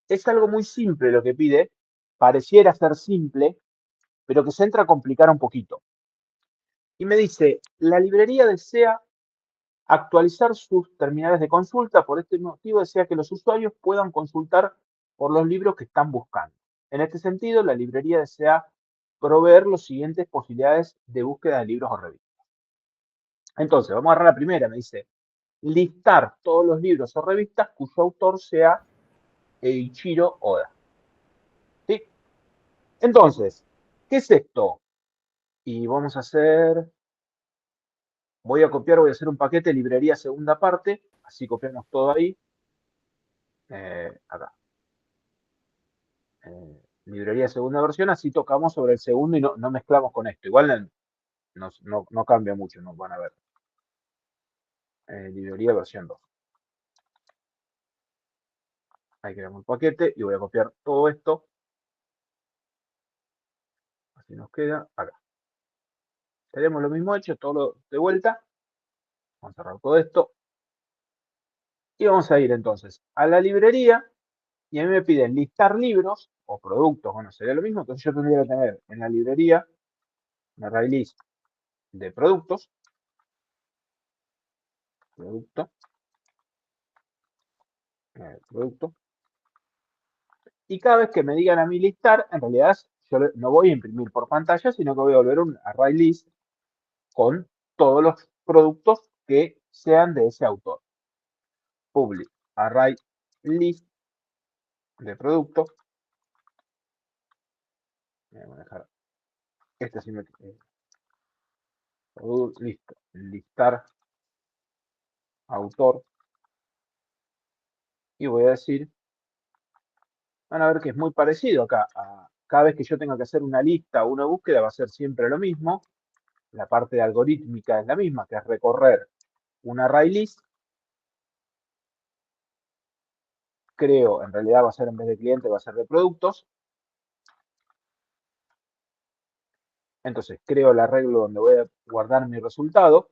Es algo muy simple lo que pide, pareciera ser simple, pero que se entra a complicar un poquito. Y me dice, la librería desea actualizar sus terminales de consulta. Por este motivo desea que los usuarios puedan consultar por los libros que están buscando. En este sentido, la librería desea proveer las siguientes posibilidades de búsqueda de libros o revistas. Entonces, vamos a agarrar la primera. Me dice, listar todos los libros o revistas cuyo autor sea Eiichiro Oda. ¿Sí? Entonces, ¿qué es esto? Y vamos a hacer, voy a copiar, voy a hacer un paquete librería segunda parte, así copiamos todo ahí. Acá. Librería segunda versión, así tocamos sobre el segundo y no mezclamos con esto. Igual no cambia mucho, nos van a ver. Librería versión 2. Ahí creamos el paquete y voy a copiar todo esto. Así nos queda acá. Tenemos lo mismo hecho, todo de vuelta. Vamos a cerrar todo esto. Y vamos a ir entonces a la librería y a mí me piden listar libros o productos. Bueno, sería lo mismo. Entonces yo tendría que tener en la librería una array list de productos. Producto. Y cada vez que me digan a mí listar, en realidad yo no voy a imprimir por pantalla, sino que voy a volver un array list con todos los productos que sean de ese autor. Public array list de productos. Voy a dejar este simétrico. Listo. Listar autor. Y voy a decir, van a ver que es muy parecido acá. Cada vez que yo tenga que hacer una lista o una búsqueda va a ser siempre lo mismo. La parte algorítmica es la misma, que es recorrer un array list. Creo, en realidad va a ser en vez de cliente, va a ser de productos. Entonces creo el arreglo donde voy a guardar mi resultado,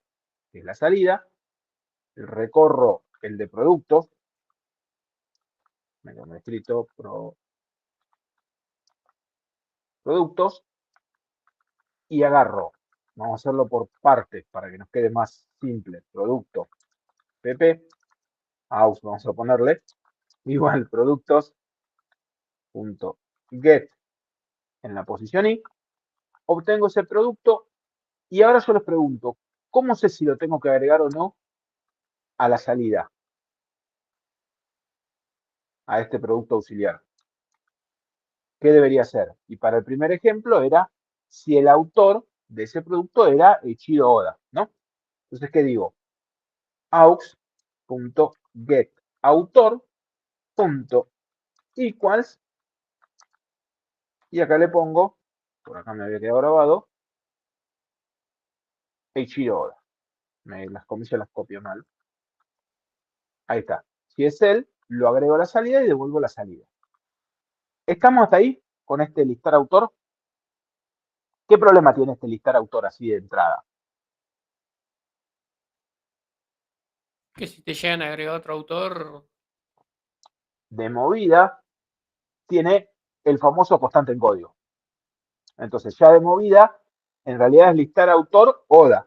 que es la salida. Recorro el de productos. Me he escrito productos. Y agarro. Vamos a hacerlo por partes para que nos quede más simple. Producto pp. Aus vamos a ponerle. Igual productos.get en la posición i. Obtengo ese producto. Y ahora yo les pregunto, ¿cómo sé si lo tengo que agregar o no a la salida? A este producto auxiliar. ¿Qué debería ser? Y para el primer ejemplo era si el autor de ese producto era Eiichiro Oda, ¿no? Entonces, ¿qué digo? aux.get autor.equals y acá le pongo, por acá me había quedado grabado, Eiichiro Oda. Las comillas las copio mal. Ahí está. Si es él, lo agrego a la salida y devuelvo la salida. ¿Estamos hasta ahí con este listar autor? ¿Qué problema tiene este listar autor así de entrada? Que si te llegan a agregar otro autor. De movida tiene el famoso constante en código. Entonces ya de movida, en realidad es listar autor Oda,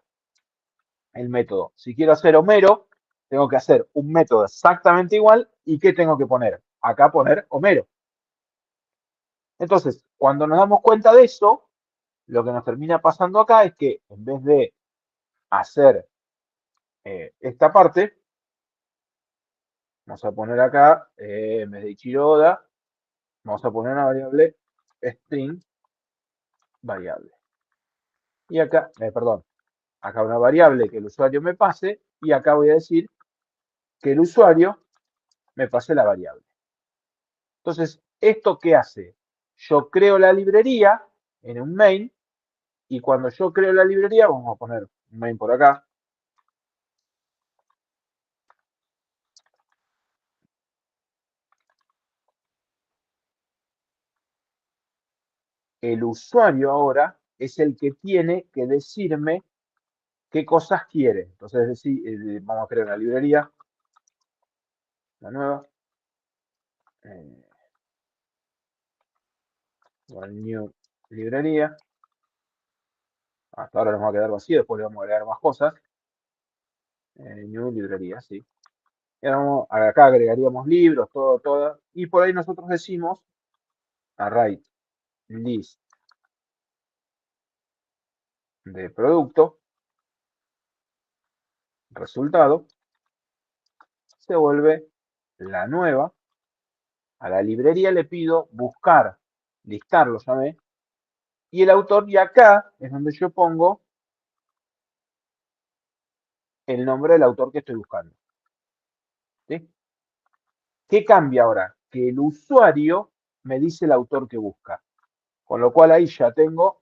el método. Si quiero hacer Homero, tengo que hacer un método exactamente igual. ¿Y qué tengo que poner? Acá poner Homero. Entonces, cuando nos damos cuenta de eso, lo que nos termina pasando acá es que en vez de hacer esta parte, vamos a poner acá, en vez de Ichiro Oda, vamos a poner una variable string variable. Y acá, perdón, acá una variable que el usuario me pase y acá voy a decir que el usuario me pase la variable. Entonces, ¿esto qué hace? Yo creo la librería en un main y cuando yo creo la librería, vamos a poner un main por acá. El usuario ahora es el que tiene que decirme qué cosas quiere. Entonces, vamos a crear una librería, la nueva. Bueno, new librería. Hasta ahora nos va a quedar vacío, después le vamos a agregar más cosas. New librería, sí. Y ahora acá agregaríamos libros, todo. Y por ahí nosotros decimos array list de producto, resultado, se vuelve la nueva. A la librería le pido buscar, listar, lo llamé, y el autor, y acá es donde yo pongo el nombre del autor que estoy buscando. ¿Sí? ¿Qué cambia ahora? Que el usuario me dice el autor que busca. Con lo cual ahí ya tengo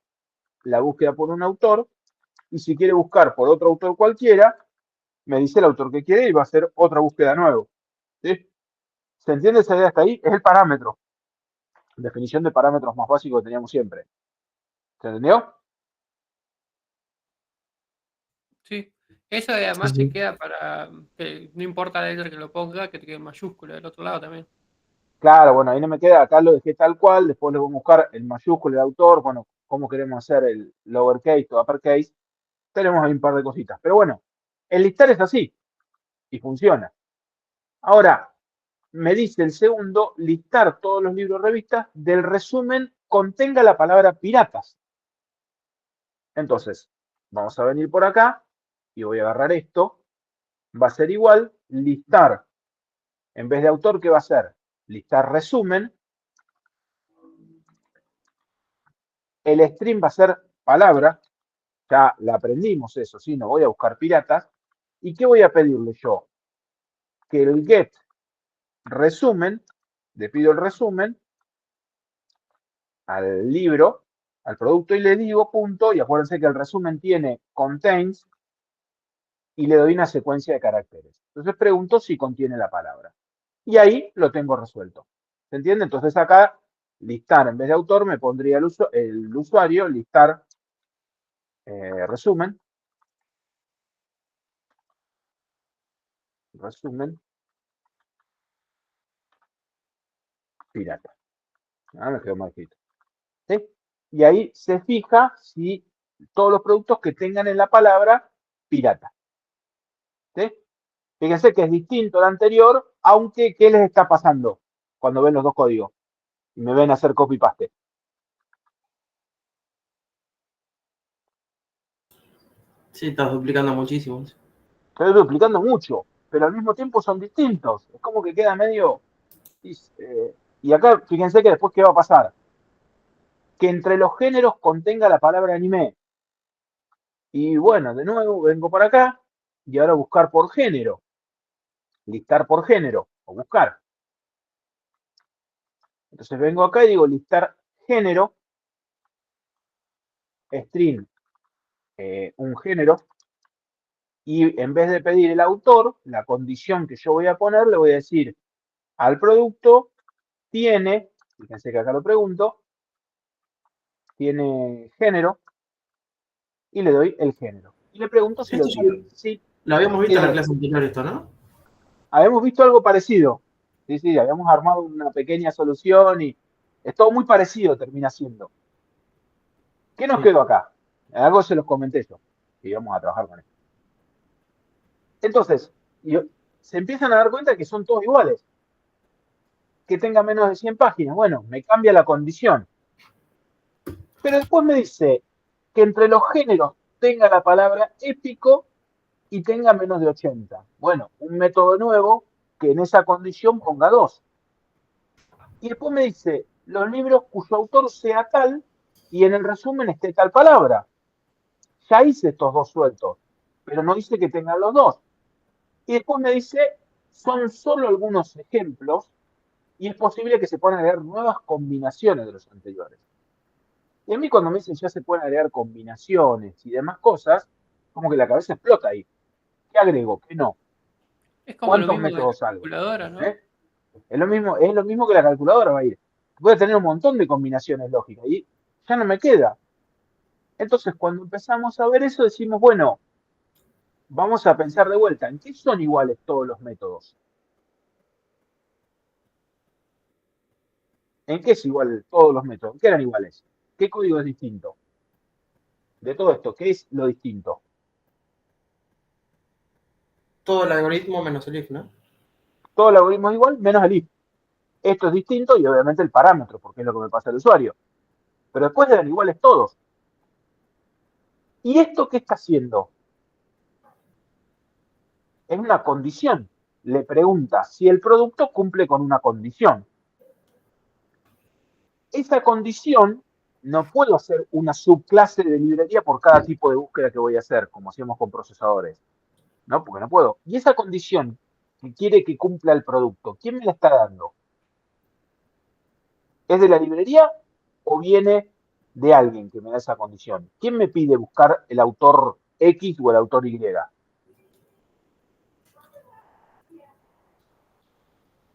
la búsqueda por un autor, y si quiere buscar por otro autor cualquiera, me dice el autor que quiere y va a hacer otra búsqueda nueva. ¿Sí? ¿Se entiende esa idea hasta ahí? Es el parámetro. Definición de parámetros más básico que teníamos siempre. ¿Se entendió? Sí. Eso Sí, además te sí. queda para que no importa la letra que lo ponga, que te quede en mayúscula del otro lado también. Claro, bueno, ahí no me queda, acá lo dejé tal cual, después le voy a buscar el mayúsculo, el autor, bueno, cómo queremos hacer el lowercase o uppercase, tenemos ahí un par de cositas. Pero bueno, el listar es así y funciona. Ahora, me dice el segundo, listar todos los libros revistas del resumen contenga la palabra piratas. Entonces, vamos a venir por acá y voy a agarrar esto. Va a ser igual, listar, en vez de autor, ¿qué va a ser? Listar resumen. El string va a ser palabra. Ya la aprendimos eso, ¿sí? No voy a buscar piratas. ¿Y qué voy a pedirle yo? Que el get resumen, le pido el resumen al libro, al producto y le digo punto, y acuérdense que el resumen tiene contains y le doy una secuencia de caracteres. Entonces pregunto si contiene la palabra. Y ahí lo tengo resuelto. ¿Se entiende? Entonces acá listar en vez de autor me pondría el usuario, listar resumen, pirata. Ah, me quedó mal escrito. ¿Sí? Y ahí se fija si todos los productos que tengan en la palabra pirata. ¿Sí? Fíjense que es distinto al anterior, aunque ¿qué les está pasando cuando ven los dos códigos? Y me ven hacer copy-paste. Sí, estás duplicando muchísimo. Estoy duplicando mucho, pero al mismo tiempo son distintos. Es como que queda medio... y acá, fíjense que después, ¿qué va a pasar? Que entre los géneros contenga la palabra anime. Y bueno, de nuevo vengo por acá y ahora buscar por género. Listar por género o buscar. Entonces vengo acá y digo listar género, string, un género, y en vez de pedir el autor, la condición que yo voy a poner, le voy a decir al producto tiene, fíjense que acá lo pregunto, tiene género, y le doy el género. Y le pregunto si lo Esto ya tiene. Sí, lo habíamos visto en la tiene. clase anterior, esto, ¿no? Habíamos visto algo parecido. Sí, sí, habíamos armado una pequeña solución y es todo muy parecido, termina siendo. ¿Qué nos Sí. quedó acá? Algo se los comenté yo, y vamos a trabajar con esto. Entonces, se empiezan a dar cuenta que son todos iguales. Que tenga menos de 100 páginas. Bueno, me cambia la condición. Pero después me dice que entre los géneros tenga la palabra épico y tenga menos de 80. Bueno, un método nuevo que en esa condición ponga 2. Y después me dice los libros cuyo autor sea tal y en el resumen esté tal palabra. Ya hice estos dos sueltos, pero no dice que tengan los dos. Y después me dice, son solo algunos ejemplos y es posible que se puedan agregar nuevas combinaciones de los anteriores. Y a mí cuando me dicen ya se pueden agregar combinaciones y demás cosas, como que la cabeza explota ahí. ¿Qué agrego? ¿Qué no? Es como lo ¿Cuántos mismo de la métodos salgo? calculadora, ¿no? ¿Eh? Es lo mismo que la calculadora va a ir. Puede tener un montón de combinaciones lógicas y ya no me queda. Entonces, cuando empezamos a ver eso, decimos, bueno, vamos a pensar de vuelta, ¿en qué son iguales todos los métodos? ¿En qué es igual todos los métodos? ¿En qué eran iguales? ¿Qué código es distinto? De todo esto, ¿qué es lo distinto? Todo el algoritmo menos el if, ¿no? Todo el algoritmo es igual, menos el if. Esto es distinto y obviamente el parámetro, porque es lo que me pasa al usuario. Pero después eran iguales todos. ¿Y esto qué está haciendo? Es una condición. Le pregunta si el producto cumple con una condición. Esa condición no puedo hacer una subclase de librería por cada tipo de búsqueda que voy a hacer, como hacíamos con procesadores. No, porque no puedo. Y esa condición que quiere que cumpla el producto, ¿quién me la está dando? ¿Es de la librería o viene de alguien que me da esa condición? ¿Quién me pide buscar el autor X o el autor Y?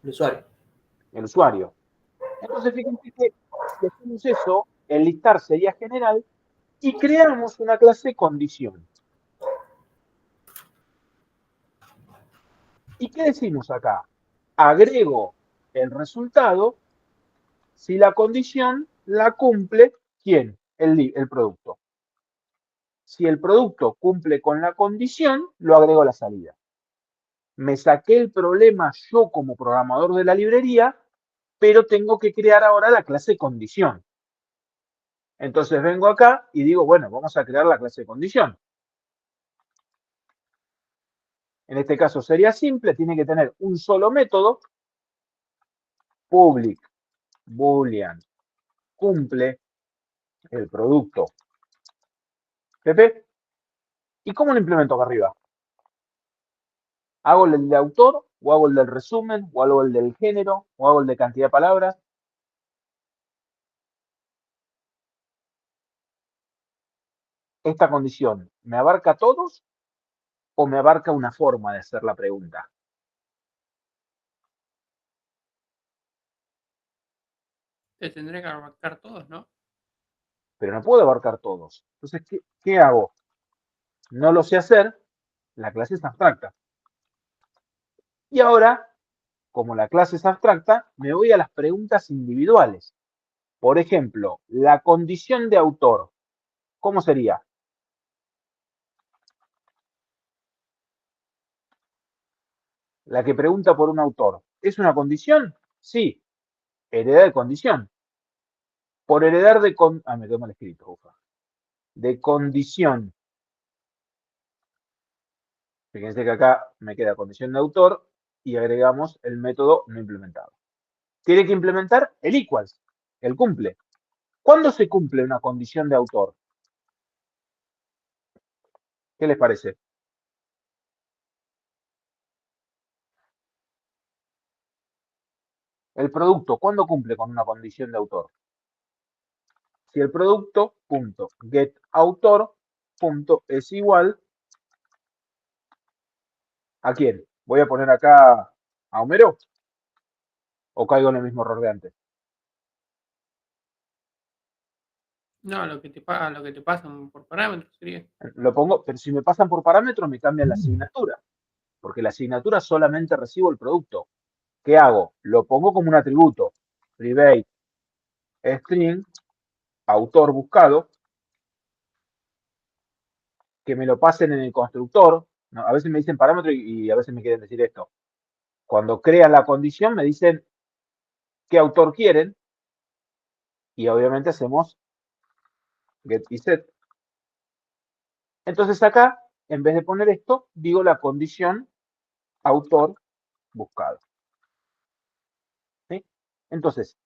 El usuario. El usuario. Entonces, fíjense que si hacemos eso, el listar sería general y creamos una clase condición. ¿Y qué decimos acá? Agrego el resultado si la condición la cumple, ¿quién? El producto. Si el producto cumple con la condición, lo agrego a la salida. Me saqué el problema yo como programador de la librería, pero tengo que crear ahora la clase condición. Entonces vengo acá y digo, bueno, vamos a crear la clase condición. En este caso sería simple, tiene que tener un solo método, public boolean cumple el producto pp. ¿Y cómo lo implemento acá arriba? ¿Hago el de autor o hago el del resumen o hago el del género o hago el de cantidad de palabras? ¿Esta condición me abarca a todos o me abarca una forma de hacer la pregunta? Te tendré que abarcar todos, ¿no? Pero no puedo abarcar todos. Entonces, ¿qué hago? No lo sé hacer, la clase es abstracta. Y ahora, como la clase es abstracta, me voy a las preguntas individuales. Por ejemplo, la condición de autor, ¿cómo sería? La que pregunta por un autor. ¿Es una condición? Sí. Heredar de condición. Por heredar de me quedó mal escrito, ufa. De condición. Fíjense que acá me queda condición de autor y agregamos el método no implementado. Tiene que implementar el equals, el cumple. ¿Cuándo se cumple una condición de autor? ¿Qué les parece? El producto, ¿cuándo cumple con una condición de autor? Si el producto.getAutor es igual ¿a quién? ¿Voy a poner acá a Homero? ¿O caigo en el mismo error de antes? No, lo que te pasan por parámetros sería. Lo pongo, pero si me pasan por parámetros me cambian la asignatura, porque la asignatura solamente recibo el producto. ¿Qué hago? Lo pongo como un atributo. Private string, autor buscado, que me lo pasen en el constructor. ¿No? A veces me dicen parámetro y a veces me quieren decir esto. Cuando crean la condición me dicen qué autor quieren y obviamente hacemos get y set. Entonces acá, en vez de poner esto, digo la condición autor buscado. ¿Sí? Entonces,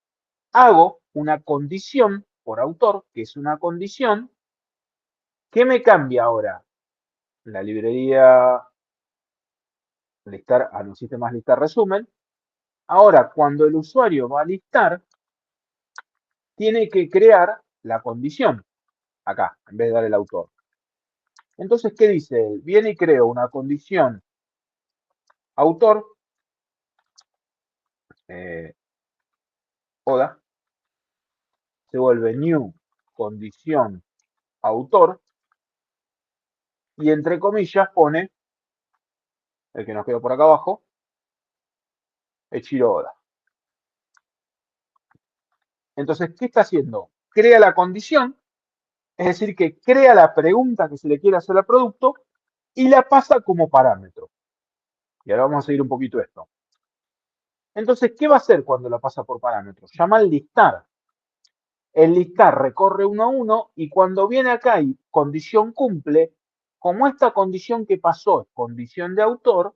hago una condición por autor, que es una condición. ¿Qué me cambia ahora? La librería listar, no existe más listar resumen. Ahora, cuando el usuario va a listar, tiene que crear la condición acá, en vez de dar el autor. Entonces, ¿qué dice él? Viene y creo una condición autor, ODA, se vuelve new condición autor y entre comillas pone el que nos quedó por acá abajo, Echiro Oda. Entonces, ¿qué está haciendo? Crea la condición, es decir, que crea la pregunta que se le quiere hacer al producto y la pasa como parámetro. Y ahora vamos a seguir un poquito esto. Entonces, ¿qué va a hacer cuando la pasa por parámetros? Llama al listar. El listar recorre uno a uno y cuando viene acá y condición cumple, como esta condición que pasó es condición de autor,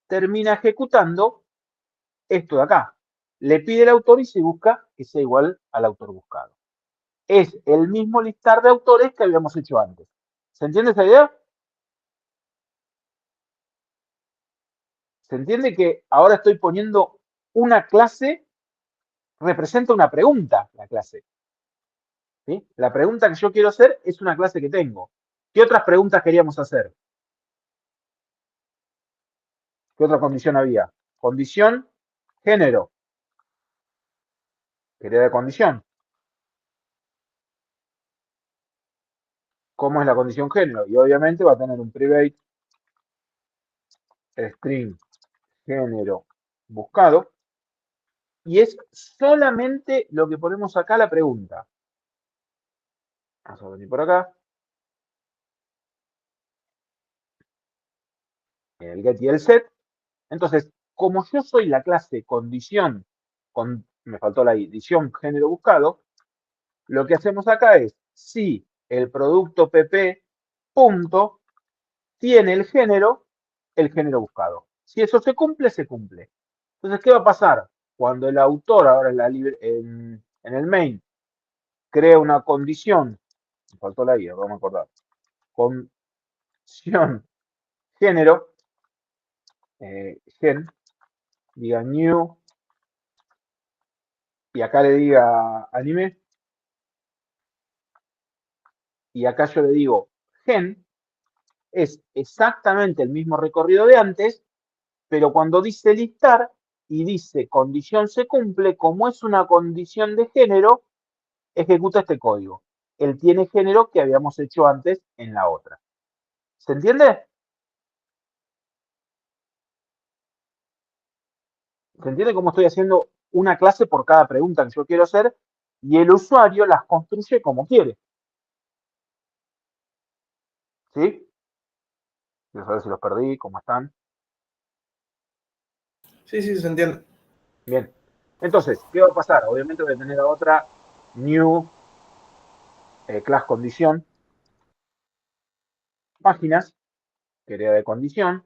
termina ejecutando esto de acá. Le pide el autor y se busca que sea igual al autor buscado. Es el mismo listar de autores que habíamos hecho antes. ¿Se entiende esa idea? ¿Se entiende que ahora estoy poniendo una clase, representa una pregunta la clase? ¿Sí? La pregunta que yo quiero hacer es una clase que tengo. ¿Qué otras preguntas queríamos hacer? ¿Qué otra condición había? Condición, género. Quería de condición. ¿Cómo es la condición género? Y obviamente va a tener un private string género buscado. Y es solamente lo que ponemos acá la pregunta. Vamos a venir por acá. El get y el set. Entonces, como yo soy la clase condición, me faltó la edición género buscado, lo que hacemos acá es si el producto pp punto tiene el género buscado. Si eso se cumple, se cumple. Entonces, ¿qué va a pasar? Cuando el autor, ahora en el main, crea una condición, me faltó la I, vamos a acordar, condición género, gen, diga new, y acá le diga anime, y acá yo le digo gen, es exactamente el mismo recorrido de antes, pero cuando dice listar y dice condición se cumple, como es una condición de género, ejecuta este código. Él tiene género que habíamos hecho antes en la otra. ¿Se entiende? ¿Se entiende cómo estoy haciendo una clase por cada pregunta que yo quiero hacer? Y el usuario las construye como quiere. ¿Sí? Quiero saber si los perdí, cómo están. Sí, sí, se entiende. Bien. Entonces, ¿qué va a pasar? Obviamente voy a tener a otra new class condición, páginas, que era de condición,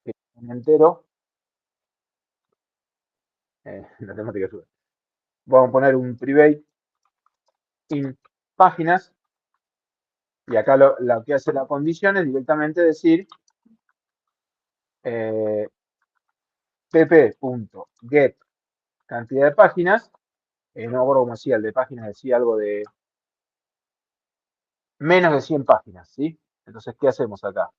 que es un entero, la temática sube. Vamos a poner un private in páginas, y acá lo que hace la condición es directamente decir pp.get cantidad de páginas, no me acuerdo cómo decía, el de páginas decía algo de menos de 100 páginas, ¿sí? Entonces, ¿qué hacemos acá?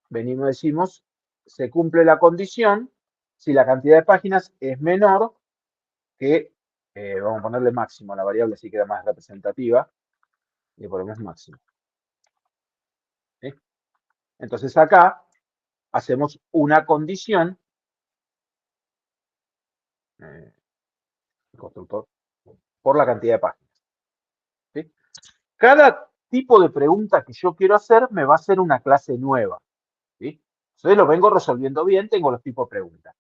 Venimos y decimos, se cumple la condición si la cantidad de páginas es menor que, vamos a ponerle máximo a la variable, así queda más representativa, y le ponemos máximo. ¿Sí? Entonces acá hacemos una condición, constructor, por la cantidad de páginas. ¿Sí? Cada tipo de pregunta que yo quiero hacer me va a hacer una clase nueva. ¿Sí? Entonces lo vengo resolviendo bien, tengo los tipos de preguntas.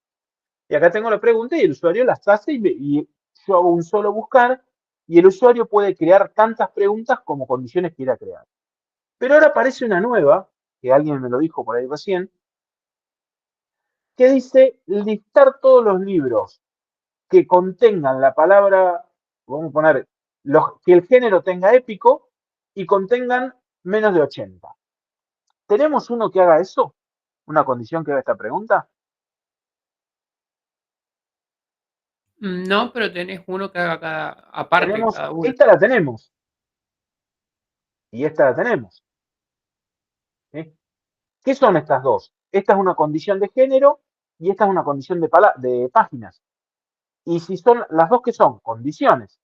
Y acá tengo la pregunta y el usuario las hace y yo hago un solo buscar y el usuario puede crear tantas preguntas como condiciones quiera crear. Pero ahora aparece una nueva, que alguien me lo dijo por ahí recién, que dice listar todos los libros que contengan la palabra, vamos a poner, que el género tenga épico y contengan menos de 80. ¿Tenemos uno que haga eso? ¿Una condición que haga esta pregunta? No, pero tenés uno que haga aparte cada uno. Esta la tenemos. Y esta la tenemos. ¿Sí? ¿Qué son estas dos? Esta es una condición de género y esta es una condición de páginas. Y si son las dos que son condiciones.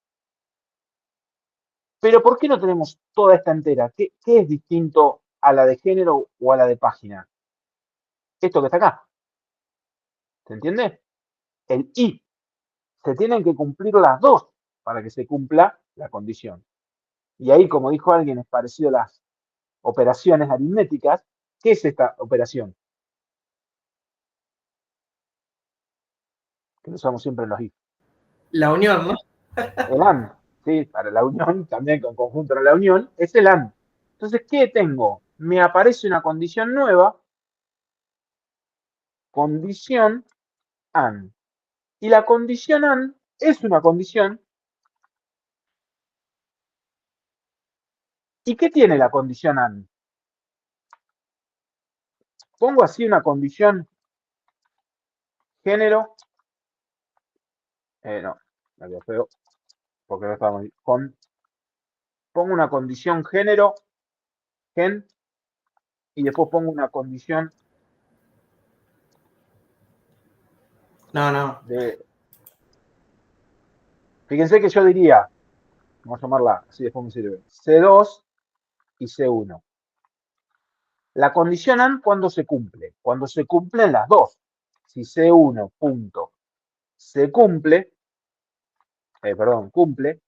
Pero ¿por qué no tenemos toda esta entera? ¿Qué es distinto a la de género o a la de página? Esto que está acá. ¿Se entiende? El i. se tienen que cumplir las dos para que se cumpla la condición. Y ahí, como dijo alguien, es parecido a las operaciones aritméticas. ¿Qué es esta operación? Que lo usamos siempre en los if. La unión, ¿no? El AND, ¿sí? Para la unión, también con conjunto de la unión, es el AND. Entonces, ¿qué tengo? Me aparece una condición nueva, condición AND. Y la condición AND es una condición. ¿Y qué tiene la condición AND? Pongo así una condición género. No, la veo feo, porque no estamos con. Pongo una condición género, gen, y después pongo una condición No. de. Fíjense que yo diría, vamos a llamarla, así después me sirve, C2 y C1. La condición AND, ¿cuándo se cumple? Cuando se cumplen las dos. Si C1 punto se cumple, cumple,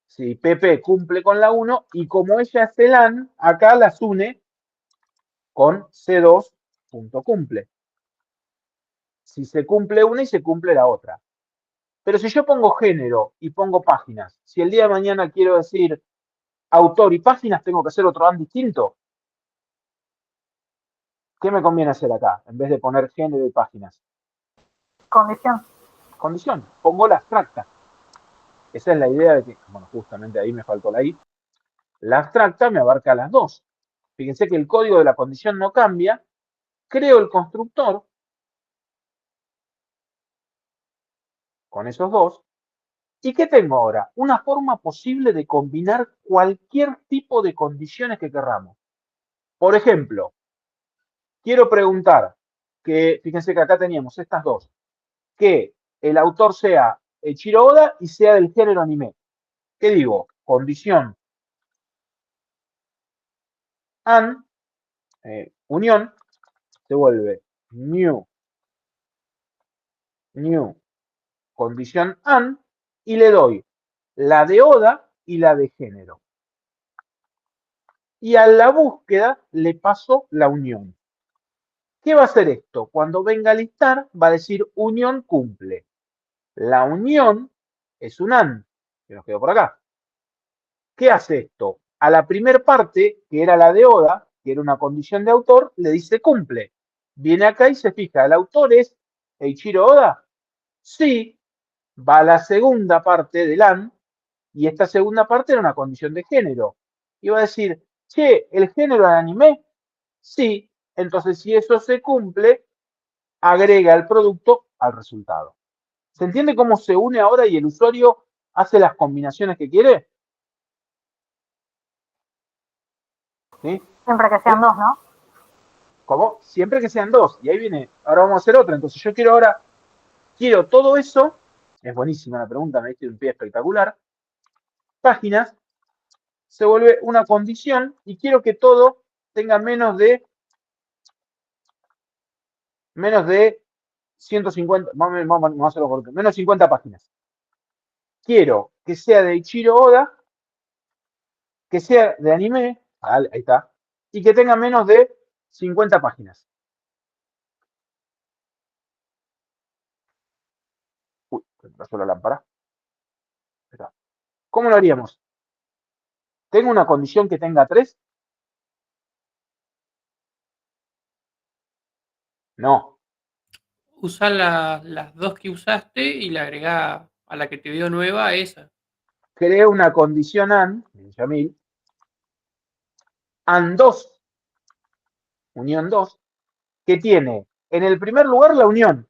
si PP cumple con la 1, y como ella es el AND, acá las une con C2 punto cumple. Si se cumple una y se cumple la otra. Pero si yo pongo género y pongo páginas, si el día de mañana quiero decir autor y páginas, tengo que hacer otro AND distinto. ¿Qué me conviene hacer acá? En vez de poner género y páginas. Condición. Condición. Pongo la abstracta. Esa es la idea de que, bueno, justamente ahí me faltó la I. La abstracta me abarca las dos. Fíjense que el código de la condición no cambia. Creo el constructor con esos dos. ¿Y qué tengo ahora? Una forma posible de combinar cualquier tipo de condiciones que querramos. Por ejemplo, quiero preguntar que, fíjense que acá teníamos estas dos, que el autor sea Eiichiro Oda y sea del género anime. ¿Qué digo? Condición AND, unión, se vuelve new, condición AND, y le doy la de Oda y la de género. Y a la búsqueda le paso la unión. ¿Qué va a hacer esto? Cuando venga a listar, va a decir unión cumple. La unión es un AND, que nos quedó por acá. ¿Qué hace esto? A la primer parte, que era la de Oda, que era una condición de autor, le dice cumple. Viene acá y se fija, ¿el autor es Eiichiro Oda? Sí, va a la segunda parte del AND, y esta segunda parte era una condición de género. Y va a decir, che, ¿el género del anime? Sí, entonces si eso se cumple, agrega el producto al resultado. ¿Se entiende cómo se une ahora y el usuario hace las combinaciones que quiere? ¿Sí? Siempre que sean dos, ¿no? ¿Cómo? Siempre que sean dos. Y ahí viene, ahora vamos a hacer otra. Entonces yo quiero todo eso. Es buenísima la pregunta, me diste un pie espectacular. Páginas, se vuelve una condición y quiero que todo tenga menos de 150, vamos a hacerlo corto, menos 50 páginas. Quiero que sea de Eiichiro Oda, que sea de anime, ahí está, y que tenga menos de 50 páginas. Uy, se me pasó la lámpara. Está. ¿Cómo lo haríamos? ¿Tengo una condición que tenga 3? No. Usá las dos que usaste y le agregá a la que te dio nueva esa. Creo una condición AND, Yamil, AND 2, unión 2, que tiene en el primer lugar la unión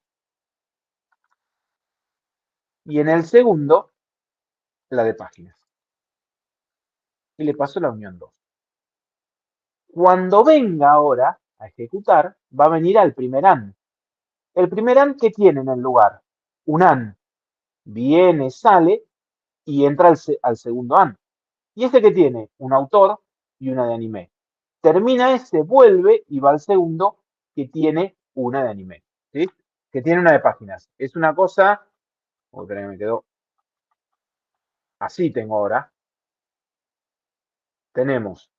y en el segundo la de páginas. Y le paso la unión 2. Cuando venga ahora a ejecutar, va a venir al primer AND. El primer AND, ¿qué tiene en el lugar? Un AND. Viene, sale y entra al segundo AND. ¿Y este qué tiene? Un autor y una de anime. Termina ese, vuelve y va al segundo que tiene una de anime. ¿Sí? Que tiene una de páginas. Es una cosa Otra que me quedó. Así tengo ahora. Tenemos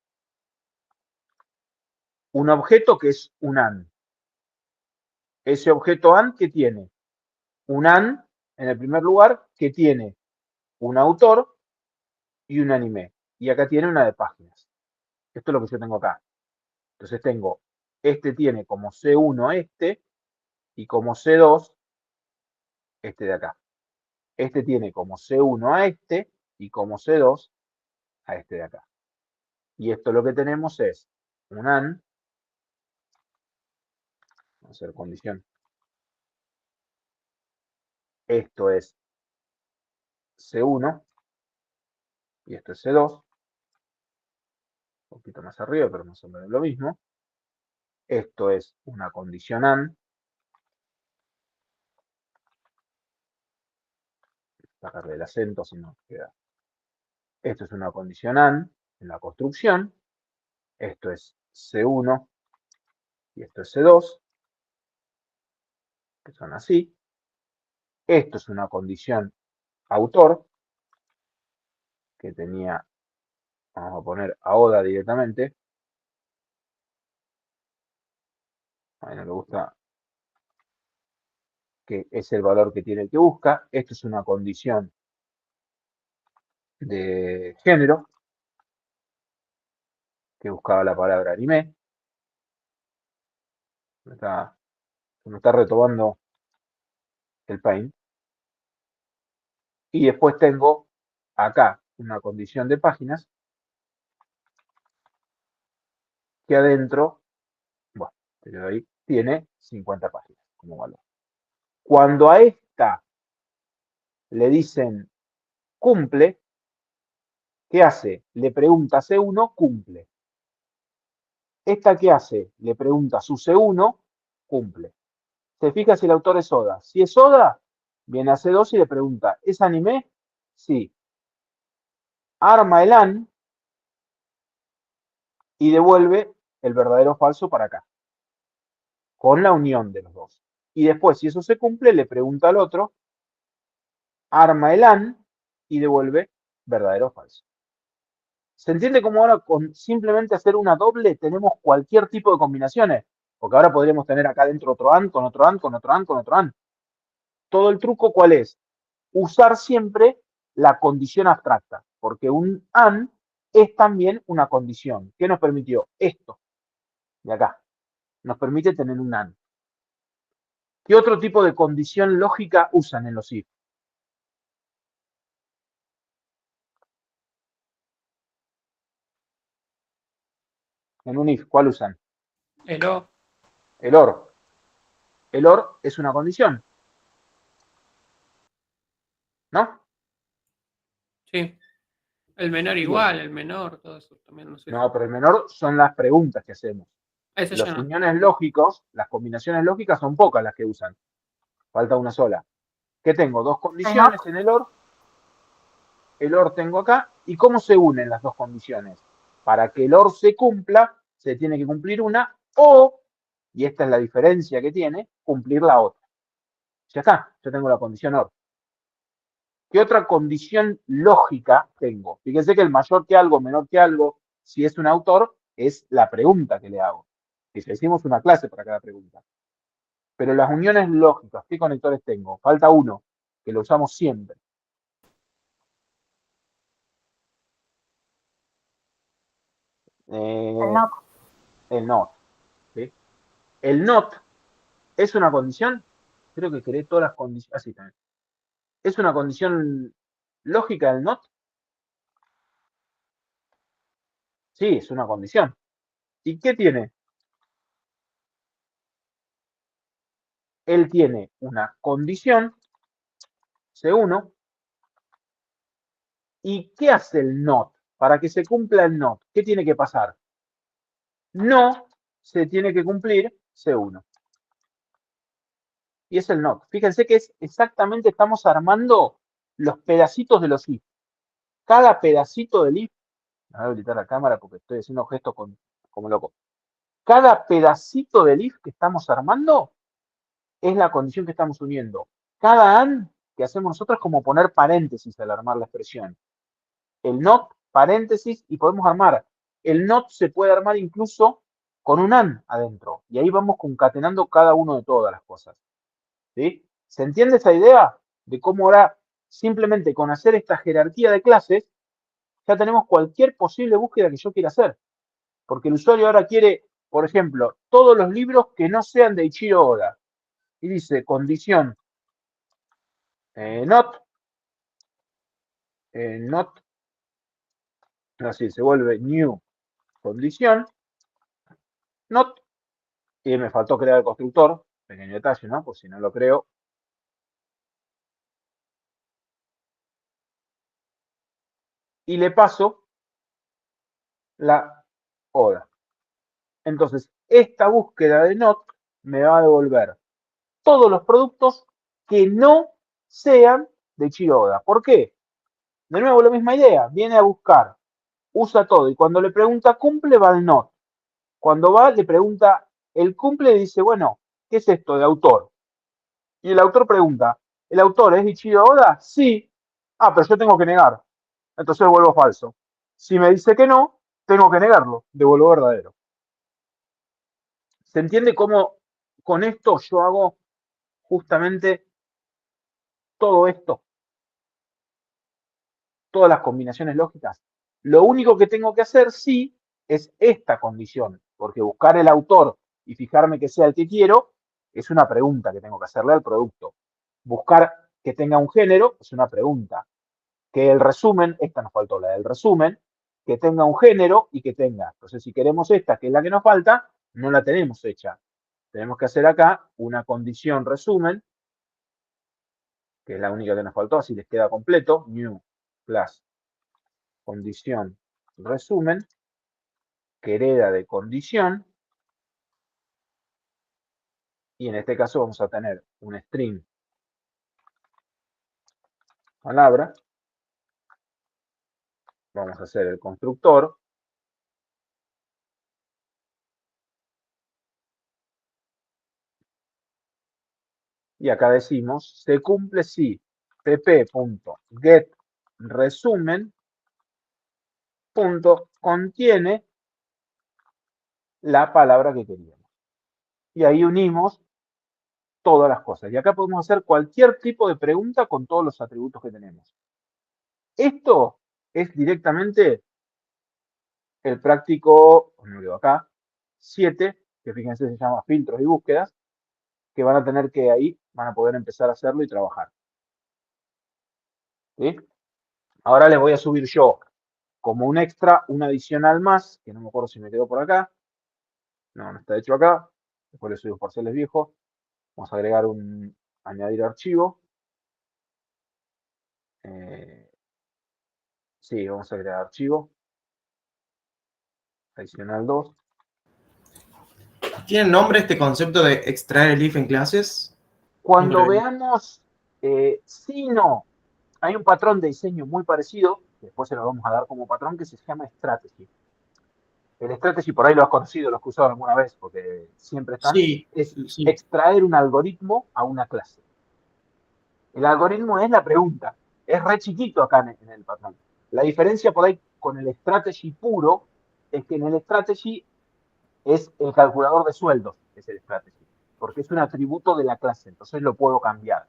un objeto que es un AND. Ese objeto AND que tiene un AND en el primer lugar que tiene un autor y un anime. Y acá tiene una de páginas. Esto es lo que yo tengo acá. Entonces tengo, este tiene como C1 este y como C2 este de acá. Este tiene como C1 a este y como C2 a este de acá. Y esto lo que tenemos es un AND. Vamos a hacer condición. Esto es C1 y esto es C2. Un poquito más arriba, pero más o menos lo mismo. Esto es una condición AND. Sacarle el acento, si no queda. Esto es una condición AND en la construcción. Esto es C1 y esto es C2, que son así. Esto es una condición autor, que tenía, vamos a poner a Oda directamente. A mí no le gusta, que es el valor que tiene el que busca. Esto es una condición de género, que buscaba la palabra anime. Se me está retomando el paint. Y después tengo acá una condición de páginas que adentro, bueno, pero ahí tiene 50 páginas como valor. Cuando a esta le dicen cumple, ¿qué hace? Le pregunta C1, cumple. ¿Esta qué hace? Le pregunta su C1, cumple. Se fija si el autor es Oda. Si es Oda, viene a C2 y le pregunta, ¿es anime? Sí. Arma el AN y devuelve el verdadero o falso para acá, con la unión de los dos. Y después, si eso se cumple, le pregunta al otro, arma el AN y devuelve verdadero o falso. ¿Se entiende cómo ahora con simplemente hacer una doble tenemos cualquier tipo de combinaciones? Porque ahora podríamos tener acá dentro otro AND, con otro AND, con otro AND, con otro AND. Todo el truco, ¿cuál es? Usar siempre la condición abstracta, porque un AND es también una condición. ¿Qué nos permitió? Esto, de acá. Nos permite tener un AND. ¿Qué otro tipo de condición lógica usan en los if? En un if, ¿cuál usan? El O, El OR. El OR es una condición, ¿no? sí. El menor Bien. igual, el menor, todo eso también, no sé. No, pero el menor son las preguntas que hacemos. Eso ya Los no. uniones lógicos, las combinaciones lógicas son pocas las que usan. Falta una sola. ¿Qué tengo? Dos condiciones en el OR. El OR tengo acá. ¿Y cómo se unen las dos condiciones? Para que el OR se cumpla, se tiene que cumplir una o, y esta es la diferencia que tiene, cumplir la otra. Ya está, yo tengo la condición OR. ¿Qué otra condición lógica tengo? Fíjense que el mayor que algo, menor que algo, si es un autor, es la pregunta que le hago. Y si hicimos una clase para cada pregunta. Pero las uniones lógicas, ¿qué conectores tengo? Falta uno, que lo usamos siempre. El not. El not. ¿Sí? El not es una condición, creo que creé todas las condiciones, así también. ¿Es una condición lógica el not? Sí, es una condición. ¿Y qué tiene? Él tiene una condición, C1, ¿y qué hace el not? Para que se cumpla el not, ¿qué tiene que pasar? No se tiene que cumplir C1. Y es el not. Fíjense que es exactamente, estamos armando los pedacitos de los if. Cada pedacito del if, me voy a habilitar la cámara porque estoy haciendo gestos como loco. Cada pedacito del if que estamos armando es la condición que estamos uniendo. Cada AND que hacemos nosotros es como poner paréntesis al armar la expresión. El not, paréntesis, y podemos armar. El not se puede armar incluso con un and adentro. Y ahí vamos concatenando cada uno de todas las cosas. ¿Sí? ¿Se entiende esa idea de cómo ahora simplemente con hacer esta jerarquía de clases ya tenemos cualquier posible búsqueda que yo quiera hacer? Porque el usuario ahora quiere, por ejemplo, todos los libros que no sean de Ichiro Oda. Y dice condición not, así se vuelve new condición, not, y me faltó crear el constructor, pequeño detalle, ¿no? Por si no lo creo. Y le paso la Oda. Entonces, esta búsqueda de not me va a devolver todos los productos que no sean de Ichiro Oda. ¿Por qué? De nuevo, la misma idea. Viene a buscar, usa todo. Y cuando le pregunta cumple, va al not. Cuando va, le pregunta el cumple y dice, bueno, ¿qué es esto de autor? Y el autor pregunta, ¿el autor es Ichiro Oda? Sí. Ah, pero yo tengo que negar. Entonces vuelvo falso. Si me dice que no, tengo que negarlo. Devuelvo verdadero. ¿Se entiende cómo con esto yo hago justamente todo esto? Todas las combinaciones lógicas. Lo único que tengo que hacer, sí, es esta condición. Porque buscar el autor y fijarme que sea el que quiero es una pregunta que tengo que hacerle al producto. Buscar que tenga un género es una pregunta. Que el resumen, esta nos faltó, la del resumen, que tenga un género y que tenga. Entonces, si queremos esta, que es la que nos falta, no la tenemos hecha. Tenemos que hacer acá una condición resumen, que es la única que nos faltó, así les queda completo, new plus condición resumen, que hereda de condición, y en este caso vamos a tener un string palabra, vamos a hacer el constructor, y acá decimos, se cumple si pp.getResumen contiene la palabra que queríamos. Y ahí unimos todas las cosas. Y acá podemos hacer cualquier tipo de pregunta con todos los atributos que tenemos. Esto es directamente el práctico, acá, 7, que fíjense se llama filtros y búsquedas, que van a tener que ahí, van a poder empezar a hacerlo y trabajar. ¿Sí? Ahora les voy a subir yo como un extra, un adicional más, que no me acuerdo si me quedó por acá. No, no está hecho acá. Después le subo parceles viejos. Vamos a agregar añadir archivo. Sí, vamos a agregar archivo. Adicional 2. ¿Tiene nombre este concepto de extraer el if en clases? Cuando Increíble. veamos, sí, no, hay un patrón de diseño muy parecido, que después se lo vamos a dar como patrón, que se llama strategy. El strategy por ahí lo has conocido, lo has usado alguna vez, porque siempre están. Sí, Es sí. extraer un algoritmo a una clase. El algoritmo es la pregunta. Es re chiquito acá en el patrón. La diferencia por ahí con el strategy puro es que en el strategy es el calculador de sueldos, es el strategy, porque es un atributo de la clase, entonces lo puedo cambiar.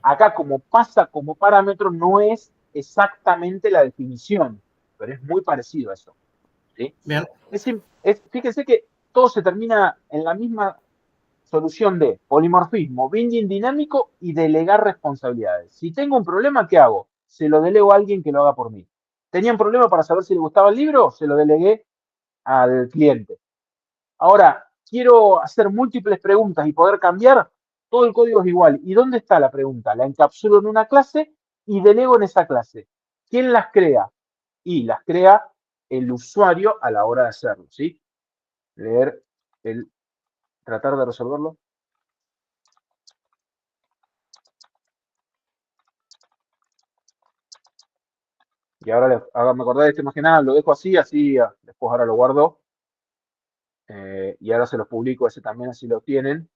Acá, como pasa como parámetro, no es exactamente la definición, pero es muy parecido a eso. ¿Sí? Bien. Fíjense que todo se termina en la misma solución de polimorfismo, binding dinámico y delegar responsabilidades. Si tengo un problema, ¿qué hago? Se lo delego a alguien que lo haga por mí. ¿Tenía un problema para saber si le gustaba el libro? Se lo delegué al cliente. Ahora, quiero hacer múltiples preguntas y poder cambiar, todo el código es igual. ¿Y dónde está la pregunta? La encapsulo en una clase y delego en esa clase. ¿Quién las crea? Y las crea el usuario a la hora de hacerlo, ¿sí? Tratar de resolverlo. Y ahora me acordé de este más que nada, lo dejo así, después ahora lo guardo. Y ahora se los publico ese también, así lo tienen.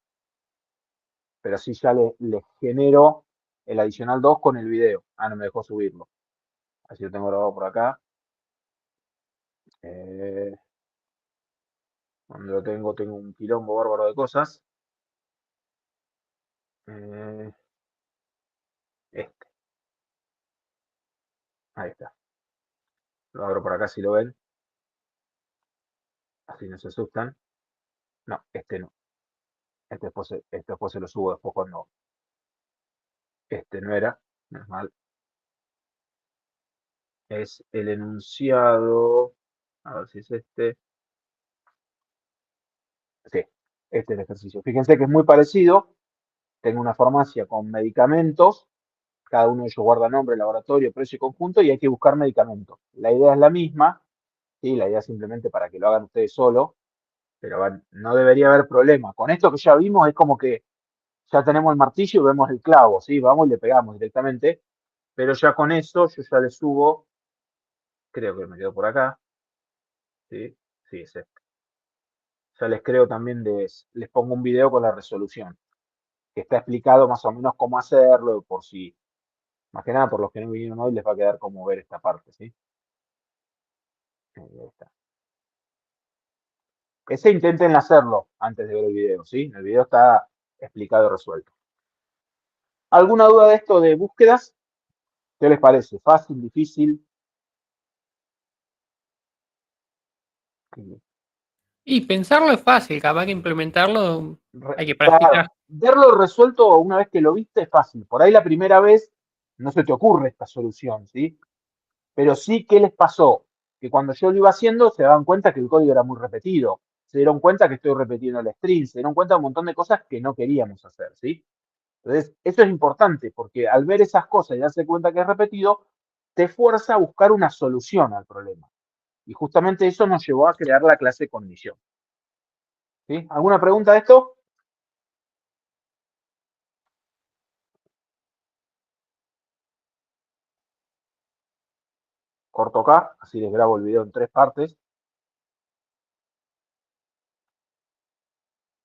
Pero así ya les genero el adicional 2 con el video. Ah, no me dejó subirlo. Así lo tengo grabado por acá. Donde lo tengo un quilombo bárbaro de cosas. Este. Ahí está. Lo abro por acá si lo ven. Así no se asustan. No, este no. Este después se lo subo después cuando este no era. No es mal. Es el enunciado. A ver si es este. Sí, este es el ejercicio. Fíjense que es muy parecido. Tengo una farmacia con medicamentos. Cada uno de ellos guarda nombre, laboratorio, precio y conjunto y hay que buscar medicamentos. La idea es la misma. Sí, la idea es simplemente para que lo hagan ustedes solo. Pero no debería haber problema. Con esto que ya vimos es como que ya tenemos el martillo y vemos el clavo, ¿sí? Vamos y le pegamos directamente. Pero ya con eso yo ya le subo, creo que me quedo por acá, ¿sí? Sí, es este. Ya les creo también, les pongo un video con la resolución, que está explicado más o menos cómo hacerlo, por si, más que nada por los que no vinieron hoy, les va a quedar como ver esta parte, ¿sí? Ahí está. Ese intenten hacerlo antes de ver el video, ¿sí? El video está explicado y resuelto. ¿Alguna duda de esto de búsquedas? ¿Qué les parece? ¿Fácil, difícil? Y pensarlo es fácil, capaz que implementarlo hay que Claro, practicar. verlo resuelto una vez que lo viste es fácil. Por ahí la primera vez no se te ocurre esta solución, ¿sí? Pero sí, ¿qué les pasó? Que cuando yo lo iba haciendo se daban cuenta que el código era muy repetido. Se dieron cuenta que estoy repitiendo el string, se dieron cuenta de un montón de cosas que no queríamos hacer, ¿sí? Entonces, eso es importante porque al ver esas cosas y darse cuenta que es repetido, te fuerza a buscar una solución al problema. Y justamente eso nos llevó a crear la clase condición. ¿Sí? ¿Alguna pregunta de esto? Corto acá, así les grabo el video en 3 partes.